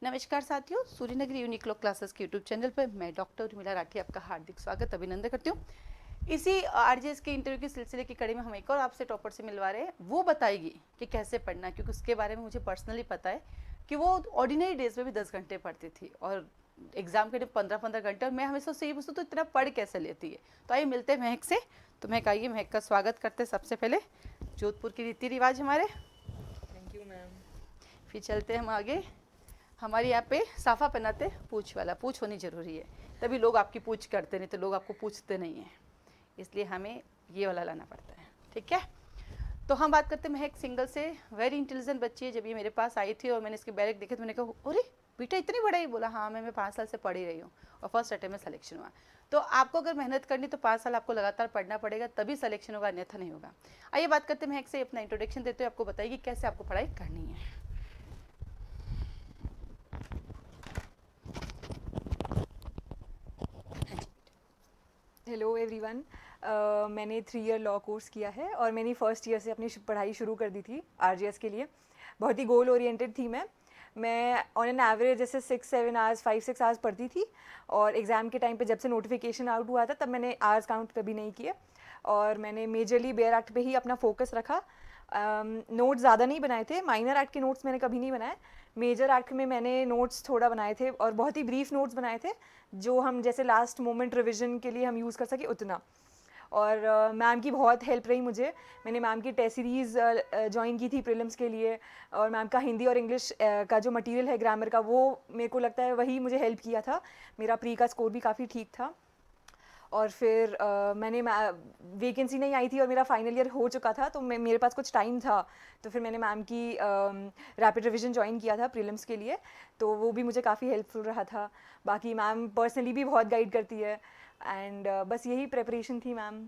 नमस्कार साथियों, Suryanagari Uniqlo classes के यूट्यूब चैनल पर मैं डॉक्टर उर्मिला राठी आपका हार्दिक स्वागत अभिनंदन करती हूँ। इसी आरजेएस के इंटरव्यू के सिलसिले की कड़ी में हम एक और आपसे टॉपर से मिलवा रहे हैं। वो बताएगी कि कैसे पढ़ना, क्योंकि उसके बारे में मुझे पर्सनली पता है कि वो ऑर्डिनरी डेज में भी 10 घंटे पढ़ती थी और एग्जाम के लिए 15-15 घंटे। और मैं हमेशा उससे ये पूछती तो इतना पढ़ कैसे लेती है। तो आइए मिलते हैं महक से। तो महक आइए, महक का स्वागत करते हैं सबसे पहले। जोधपुर के रीति रिवाज हमारे, थैंक यू मैम। फिर चलते हैं हम आगे। हमारे यहाँ पे साफा पहनाते पूछ वाला, पूछ होनी जरूरी है, तभी लोग आपकी पूछ करते, नहीं तो लोग आपको पूछते नहीं हैं, इसलिए हमें ये वाला लाना पड़ता है। ठीक है, तो हम बात करते हैं महक सिंगल से। वेरी इंटेलिजेंट बच्ची है। जब ये मेरे पास आई थी और मैंने इसके बैरक देखे तो मैंने कहा अरे बेटा इतनी बड़ा ही। बोला हाँ मैं 5 साल से पढ़ी रही हूँ और फर्स्ट अटेम्प्ट में सिलेक्शन हुआ। तो आपको अगर मेहनत करनी तो 5 साल आपको लगातार पढ़ना पड़ेगा, तभी सिलेक्शन होगा, अन्यथा नहीं होगा। आइए बात करते हैं महक से। अपना इंट्रोडक्शन देते हुए आपको बताइए कैसे आपको पढ़ाई करनी है। Hello everyone. मैंने 3 ईयर लॉ कोर्स किया है और मैंने फर्स्ट ईयर से अपनी पढ़ाई शुरू कर दी थी आरजीएस के लिए। बहुत ही गोल ओरिएंटेड थी मैं ऑन एन एवरेज जैसे 6-7 आवर्स 5-6 आवर्स पढ़ती थी। और एग्ज़ाम के टाइम पे जब से नोटिफिकेशन आउट हुआ था तब मैंने आवर्स काउंट कभी नहीं किए और मैंने मेजरली बेयर एक्ट पे ही अपना फोकस रखा। नोट्स ज़्यादा नहीं बनाए थे, माइनर एक्ट के नोट्स मैंने कभी नहीं बनाए। मेजर एक्ट में मैंने नोट्स थोड़ा बनाए थे और बहुत ही ब्रीफ नोट्स बनाए थे जो हम जैसे लास्ट मोमेंट रिवीजन के लिए हम यूज़ कर सके उतना। और मैम की बहुत हेल्प रही मुझे। मैंने मैम की टेस्ट सीरीज़ ज्वाइन की थी प्रीलिम्स के लिए और मैम का हिंदी और इंग्लिश का जो मटेरियल है ग्रामर का वो मेरे को लगता है वही मुझे हेल्प किया था। मेरा प्री का स्कोर भी काफ़ी ठीक था। और फिर मैंने वैकेंसी नहीं आई थी और मेरा फाइनल ईयर हो चुका था तो मेरे पास कुछ टाइम था, तो फिर मैंने मैम की रैपिड रिवीजन ज्वाइन किया था प्रीलिम्स के लिए, तो वो भी मुझे काफ़ी हेल्पफुल रहा था। बाकी मैम पर्सनली भी बहुत गाइड करती है एंड बस यही प्रेपरेशन थी मैम।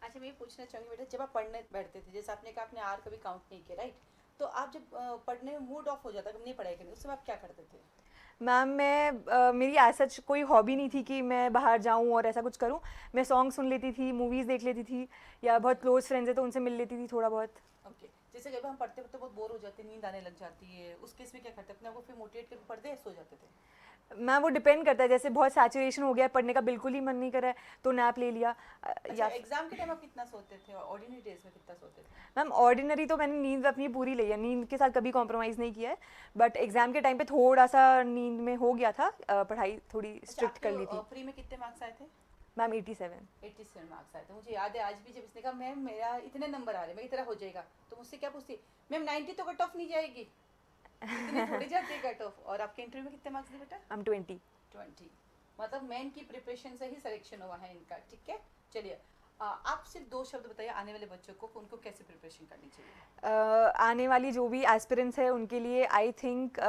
अच्छा, मैं ये पूछना चाहूँगी बेटा, जब आप पढ़ने बैठते थे, जैसे आपने कहा आपने आर कभी काउंट नहीं किया, राइट? तो आप जब पढ़ने में मूड ऑफ हो जाता, कभी नहीं पढ़ाई करनी, उस समय आप क्या करते थे? मैम मेरी ऐसा कोई हॉबी नहीं थी कि मैं बाहर जाऊं और ऐसा कुछ करूं। मैं सॉन्ग सुन लेती थी, मूवीज़ देख लेती थी या बहुत क्लोज फ्रेंड्स है तो उनसे मिल लेती थी थोड़ा बहुत। ओके, जैसे जब हम पढ़ते वक्त तो बहुत बोर हो जाते, नींद आने लग जाती है, उस केस में क्या करते, अपने आप को फिर मोटिवेट करके पढ़ते या सो जाते थे? मैम वो डिपेंड करता है, जैसे बहुत सैचुरेशन हो गया है, पढ़ने का बिल्कुल ही मन नहीं कर रहा है तो नैप ले लिया अच्छा, या एग्जाम के टाइम आप कितना सोते थे और ऑर्डिनरी डेज में कितना सोते थे? मैम ऑर्डिनरी तो मैंने नींद अपनी पूरी ली है, नींद के साथ कभी कॉम्प्रोमाइज़ नहीं किया है। बट एग्ज़ाम के टाइम पे थोड़ा सा नींद में हो गया था, पढ़ाई थोड़ी अच्छा, स्ट्रिक्ट कर ली आपके थी। फ्री में कितने मार्क्स आए थे? मैम 87। 87 मार्क्स आए थे। मुझे याद है आज भी, जब इसने कहा मैम मेरा इतने नंबर आ रहे, मैं इतना हो जाएगा, तो मुझसे क्या पूछती, मैम 90 तो कट ऑफ नहीं जाएगी? इतनी थोड़ी जाती है कट ऑफ। और आपके इंटरव्यू में कितने मार्क्स थे बेटा? मैम 20। 20। मतलब मेन की प्रिपरेशन से ही सिलेक्शन हुआ है इनका। ठीक है, चलिए आप सिर्फ 2 शब्द बताइए आने वाले बच्चों को, उनको कैसे प्रिपरेशन करनी चाहिए। आने वाली जो भी एस्पिरेंट्स है उनके लिए I think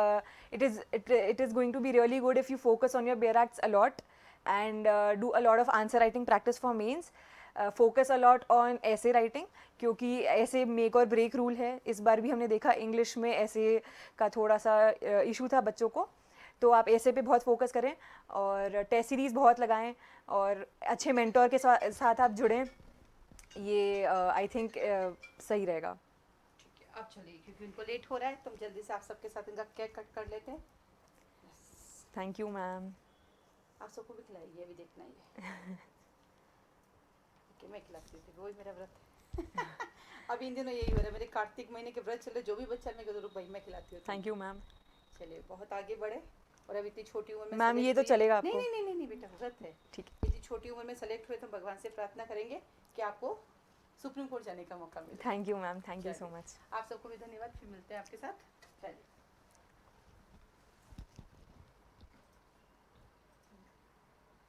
it is going to be really good if you focus on your bare acts a lot and do a lot of answer writing practice for mains. Focus a lot on essay writing क्योंकि essay make और break rule है। इस बार भी हमने देखा English में ऐसे का थोड़ा सा इशू था बच्चों को, तो आप ऐसे पे बहुत फोकस करें और टेस्ट सीरीज़ बहुत लगाएं और अच्छे मेंटोर के साथ आप जुड़ें। ये आई थिंक सही रहेगा। ठीक है, अब चलिए क्योंकि उनको लेट हो रहा है तो हम जल्दी से आप सबके साथ इनका केक कट कर लेते हैं। Thank you ma'am. आप सबको भी खिलाइए, अभी देखना ही है। कि मैं खिलाती थी, वही मेरा व्रत है। अभी इन दिनों यही हो रहा है, मेरे कार्तिक महीने के व्रत चले, जो भी बच्चा मैं कहते भाई मैं खिलाती हूँ। Thank you ma'am. चलिए बहुत आगे बढ़े। और अभी इतनी छोटी उम्र में मैम ये सेलेक्ट तो हुई है। चलेगा नहीं आपको? नहीं नहीं नहीं नहीं बेटा, व्रत है। ठीक इतनी छोटी उम्र में सेलेक्ट हुए तो भगवान से प्रार्थना करेंगे कि आपको सुप्रीम कोर्ट जाने का मौका मिले। Thank you ma'am, thank you so चलिए, मच। आप सबको भी धन्यवाद, फिर मिलते हैं आपके साथ। चलिए।